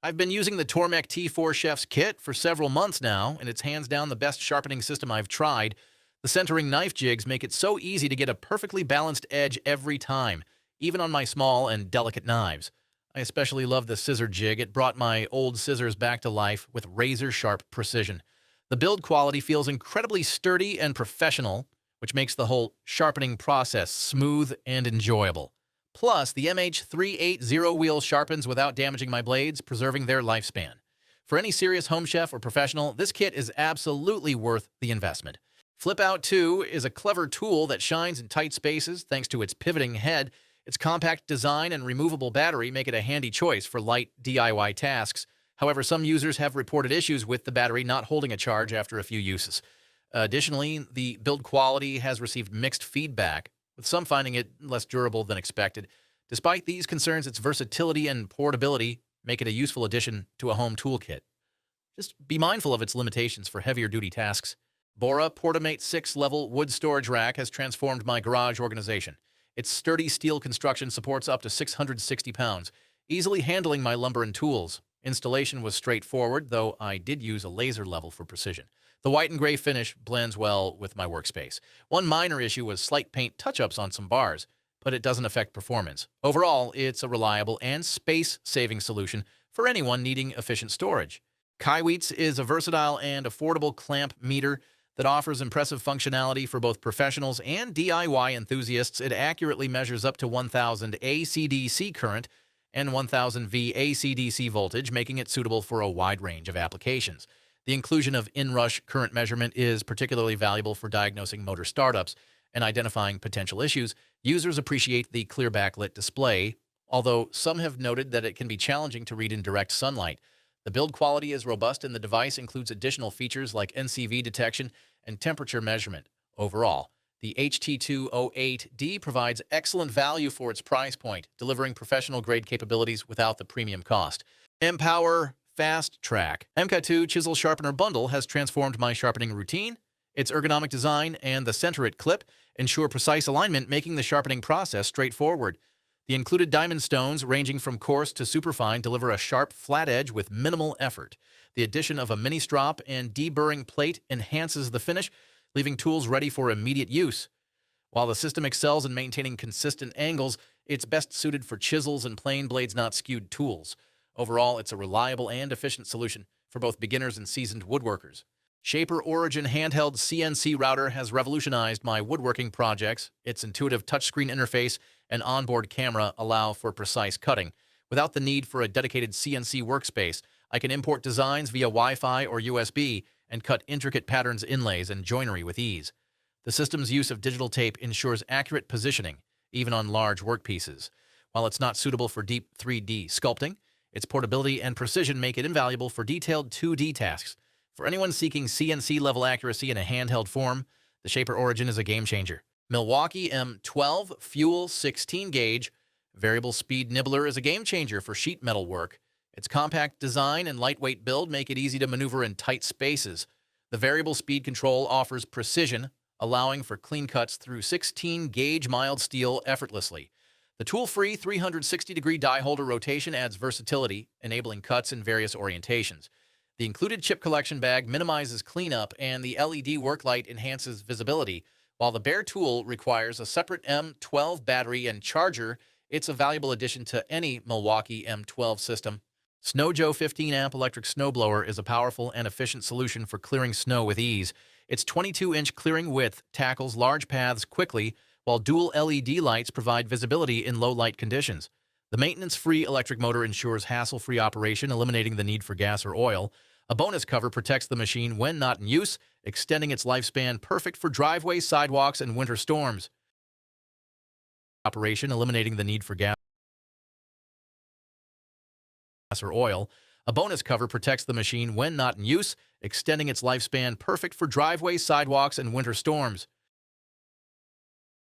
I've been using the Tormek T-4 Chef's Kit for several months now, and it's hands down the best sharpening system I've tried. The centering knife jigs make it so easy to get a perfectly balanced edge every time, even on my small and delicate knives. I especially love the scissor jig. It brought my old scissors back to life with razor-sharp precision. The build quality feels incredibly sturdy and professional, which makes the whole sharpening process smooth and enjoyable. Plus, the MH380 wheel sharpens without damaging my blades, preserving their lifespan. For any serious home chef or professional, this kit is absolutely worth the investment. FlipOut 2 is a clever tool that shines in tight spaces thanks to its pivoting head. Its compact design and removable battery make it a handy choice for light DIY tasks. However, some users have reported issues with the battery not holding a charge after a few uses. Additionally, the build quality has received mixed feedback, with some finding it less durable than expected. Despite these concerns, its versatility and portability make it a useful addition to a home toolkit. Just be mindful of its limitations for heavier-duty tasks. Bora Portamate 6-level wood storage rack has transformed my garage organization. Its sturdy steel construction supports up to 660 pounds, easily handling my lumber and tools. Installation was straightforward, though I did use a laser level for precision. The white and gray finish blends well with my workspace. One minor issue was slight paint touch-ups on some bars, but it doesn't affect performance. Overall, it's a reliable and space-saving solution for anyone needing efficient storage. Kaiweets is a versatile and affordable clamp meter that offers impressive functionality for both professionals and DIY enthusiasts. It accurately measures up to 1000 AC/DC current and 1000 V AC/DC voltage, making it suitable for a wide range of applications. The inclusion of inrush current measurement is particularly valuable for diagnosing motor startups and identifying potential issues. Users appreciate the clear backlit display, although some have noted that it can be challenging to read in direct sunlight. The build quality is robust, and the device includes additional features like NCV detection and temperature measurement. Overall, the HT208D provides excellent value for its price point, delivering professional-grade capabilities without the premium cost. Empower FASTTRACK MK2 Chisel Sharpener Bundle has transformed my sharpening routine. Its ergonomic design and the center-it clip ensure precise alignment, making the sharpening process straightforward. The included diamond stones, ranging from coarse to superfine, deliver a sharp, flat edge with minimal effort. The addition of a mini strop and deburring plate enhances the finish, leaving tools ready for immediate use. While the system excels in maintaining consistent angles, it's best suited for chisels and plain blades, not skewed tools. Overall, it's a reliable and efficient solution for both beginners and seasoned woodworkers. Shaper Origin handheld CNC router has revolutionized my woodworking projects. Its intuitive touchscreen interface and onboard camera allow for precise cutting. Without the need for a dedicated CNC workspace, I can import designs via Wi-Fi or USB and cut intricate patterns, inlays, and joinery with ease. The system's use of digital tape ensures accurate positioning, even on large workpieces. While it's not suitable for deep 3D sculpting, its portability and precision make it invaluable for detailed 2D tasks. For anyone seeking CNC-level accuracy in a handheld form, the Shaper Origin is a game-changer. Milwaukee M12 Fuel 16-gauge variable speed nibbler is a game-changer for sheet metal work. Its compact design and lightweight build make it easy to maneuver in tight spaces. The variable speed control offers precision, allowing for clean cuts through 16-gauge mild steel effortlessly. The tool-free 360-degree die holder rotation adds versatility, enabling cuts in various orientations. The included chip collection bag minimizes cleanup, and the LED work light enhances visibility. While the bare tool requires a separate M12 battery and charger, it's a valuable addition to any Milwaukee M12 system. SnowJoe 15-amp electric snowblower is a powerful and efficient solution for clearing snow with ease. Its 22-inch clearing width tackles large paths quickly, while dual LED lights provide visibility in low-light conditions. The maintenance-free electric motor ensures hassle-free operation, eliminating the need for gas or oil. A bonus cover protects the machine when not in use, extending its lifespan, perfect for driveways, sidewalks, and winter storms. Operation, eliminating the need for gas or oil. A bonus cover protects the machine when not in use, extending its lifespan, perfect for driveways, sidewalks, and winter storms.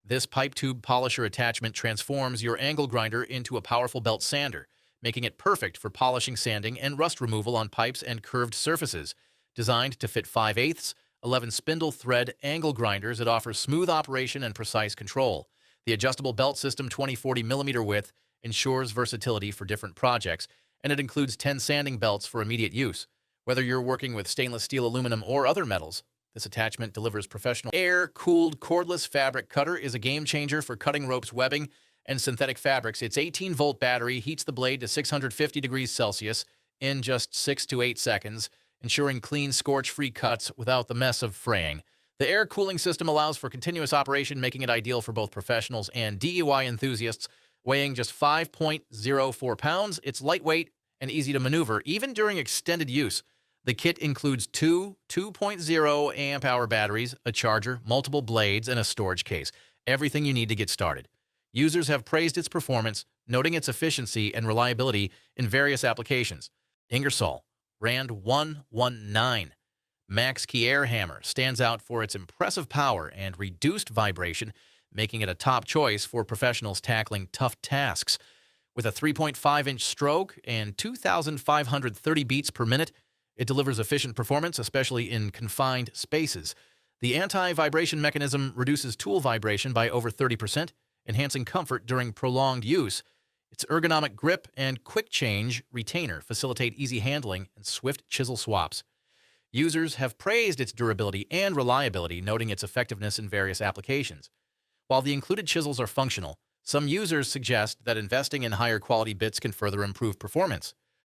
This pipe tube polisher attachment transforms your angle grinder into a powerful belt sander, making it perfect for polishing, sanding, and rust removal on pipes and curved surfaces. Designed to fit 5/8, 11 spindle thread angle grinders, it offers smooth operation and precise control. The adjustable belt system 20-40 mm width ensures versatility for different projects, and it includes 10 sanding belts for immediate use. Whether you're working with stainless steel, aluminum, or other metals, this attachment delivers professional. Air-cooled cordless fabric cutter is a game changer for cutting ropes, webbing, and synthetic fabrics. Its 18-volt battery heats the blade to 650 degrees Celsius in just 6 to 8 seconds, ensuring clean, scorch-free cuts without the mess of fraying. The air cooling system allows for continuous operation, making it ideal for both professionals and DIY enthusiasts. Weighing just 5.04 pounds, it's lightweight and easy to maneuver, even during extended use. The kit includes two 2.0 amp-hour batteries, a charger, multiple blades, and a storage case. Everything you need to get started. Users have praised its performance, noting its efficiency and reliability in various applications. Ingersoll, Rand 119. Max Key Air Hammer stands out for its impressive power and reduced vibration, making it a top choice for professionals tackling tough tasks. With a 3.5-inch stroke and 2,530 beats per minute, it delivers efficient performance, especially in confined spaces. The anti-vibration mechanism reduces tool vibration by over 30%, enhancing comfort during prolonged use. Its ergonomic grip and quick-change retainer facilitate easy handling and swift chisel swaps. Users have praised its durability and reliability, noting its effectiveness in various applications. While the included chisels are functional, some users suggest that investing in higher quality bits can further improve performance.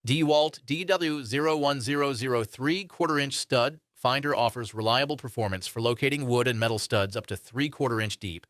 DEWALT DW01003 quarter-inch stud finder offers reliable performance for locating wood and metal studs up to 3/4 inch deep.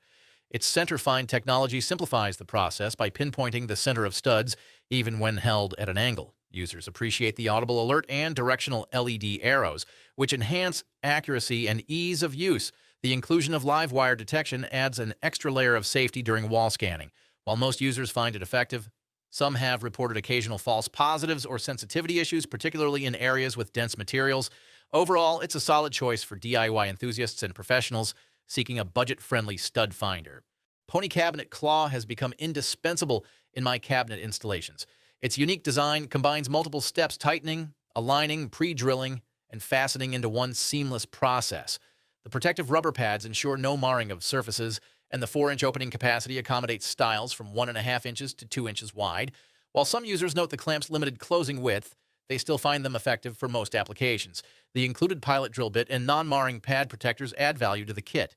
Its center find technology simplifies the process by pinpointing the center of studs, even when held at an angle. Users appreciate the audible alert and directional LED arrows, which enhance accuracy and ease of use. The inclusion of live wire detection adds an extra layer of safety during wall scanning. While most users find it effective, some have reported occasional false positives or sensitivity issues, particularly in areas with dense materials. Overall, it's a solid choice for DIY enthusiasts and professionals seeking a budget-friendly stud finder. Pony Cabinet Claw has become indispensable in my cabinet installations. Its unique design combines multiple steps: tightening, aligning, pre-drilling, and fastening into one seamless process. The protective rubber pads ensure no marring of surfaces, and the 4-inch opening capacity accommodates styles from 1.5 inches to 2 inches wide. While some users note the clamp's limited closing width, they still find them effective for most applications. The included pilot drill bit and non-marring pad protectors add value to the kit.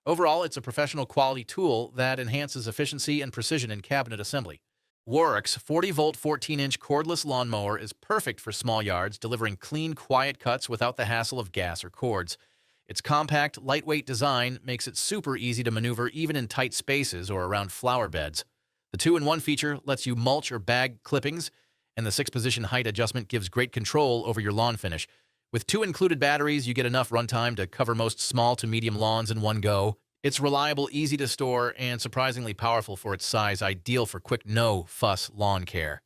Overall, it's a professional quality tool that enhances efficiency and precision in cabinet assembly. Warwick's 40-volt 14-inch cordless lawnmower is perfect for small yards, delivering clean, quiet cuts without the hassle of gas or cords. Its compact, lightweight design makes it super easy to maneuver even in tight spaces or around flower beds. The 2-in-1 feature lets you mulch or bag clippings, and the 6-position height adjustment gives great control over your lawn finish. With 2 included batteries, you get enough runtime to cover most small to medium lawns in one go. It's reliable, easy to store, and surprisingly powerful for its size, ideal for quick, no-fuss lawn care.